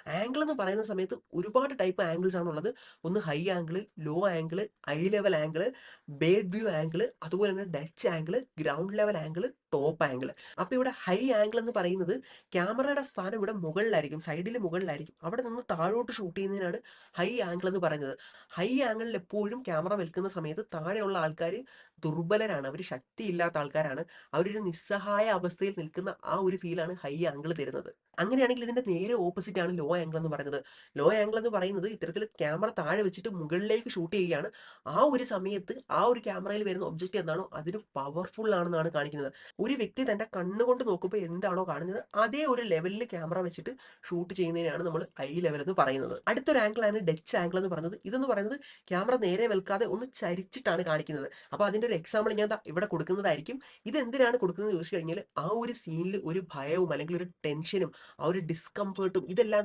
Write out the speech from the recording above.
Angle എന്ന് പറയുന്ന സമയത്ത് ഒരുപാട് ടൈപ്പ് ആംഗിൾസ് ആണുള്ളത്. ഒന്ന് high angle, low angle, eye level angle, bird view angle, അതുപോലെ തന്നെ Dutch angle, ground level angle, top angle. അപ്പൊ ഇവിടെ ഹൈ ആംഗിൾ എന്ന് പറയുന്നത് ക്യാമറയുടെ സ്ഥാനം ഇവിടെ മുകളിലായിരിക്കും, സൈഡിൽ മുകളിലായിരിക്കും. അവിടെ നിന്ന് താഴോട്ട് ഷൂട്ട് ചെയ്യുന്നതിനാണ് ഹൈ ആംഗിൾ എന്ന് പറയുന്നത്. ഹൈ ആംഗിളിൽ എപ്പോഴും ക്യാമറ വെക്കുന്ന സമയത്ത് താഴെയുള്ള ആൾക്കാർ ദുർബലരാണ്, അവർ ശക്തിയില്ലാത്ത ആൾക്കാരാണ്, അവരൊരു നിസ്സഹായ അവസ്ഥയിൽ നിൽക്കുന്ന ആ ഒരു ഫീലാണ് ഹൈ ആംഗിൾ തരുന്നത്. അങ്ങനെയാണെങ്കിൽ ഇതിന്റെ നേരെ ഓപ്പോസിറ്റ് ആണ് ലോ ആംഗിൾ എന്ന് പറയുന്നത്. ലോ ആംഗിൾ എന്ന് പറയുന്നത് ഇത്തരത്തിൽ ക്യാമറ താഴെ വെച്ചിട്ട് മുകളിലേക്ക് ഷൂട്ട് ചെയ്യുകയാണ്. ആ ഒരു സമയത്ത് ആ ഒരു ക്യാമറയിൽ വരുന്ന ഒബ്ജക്റ്റ് എന്താണോ അതിന് പവർഫുൾ ആണെന്നാണ് കാണിക്കുന്നത്. ഒരു വ്യക്തി തന്റെ കണ്ണുകൊണ്ട് നോക്കുമ്പോൾ എന്താണോ കാണുന്നത് അതേ ഒരു ലെവലിൽ ക്യാമറ വെച്ചിട്ട് ഷൂട്ട് ചെയ്യുന്നതിനാണ് നമ്മൾ ഐ ലെവൽ എന്ന് പറയുന്നത്. അടുത്തൊരു ആംഗിളാണ് ഡച്ച് ആംഗിൾ എന്ന് പറയുന്നത്. ഇതെന്ന് പറയുന്നത് ക്യാമറ നേരെ വെൽക്കാതെ ഒന്ന് ചരിച്ചിട്ടാണ് കാണിക്കുന്നത്. അപ്പോൾ അതിന്റെ ഒരു എക്സാമ്പിൾ ഞാൻ ദാ ഇവിടെ കൊടുക്കുന്നതായിരിക്കും. ഇത് എന്തിനാണ് കൊടുക്കുന്നത് ചോദിച്ചു കഴിഞ്ഞാൽ ആ ഒരു സീനിൽ ഒരു ഭയവും അല്ലെങ്കിൽ ഒരു ടെൻഷനും ആ ഒരു ഡിസ്കംഫേർട്ടും ഇതെല്ലാം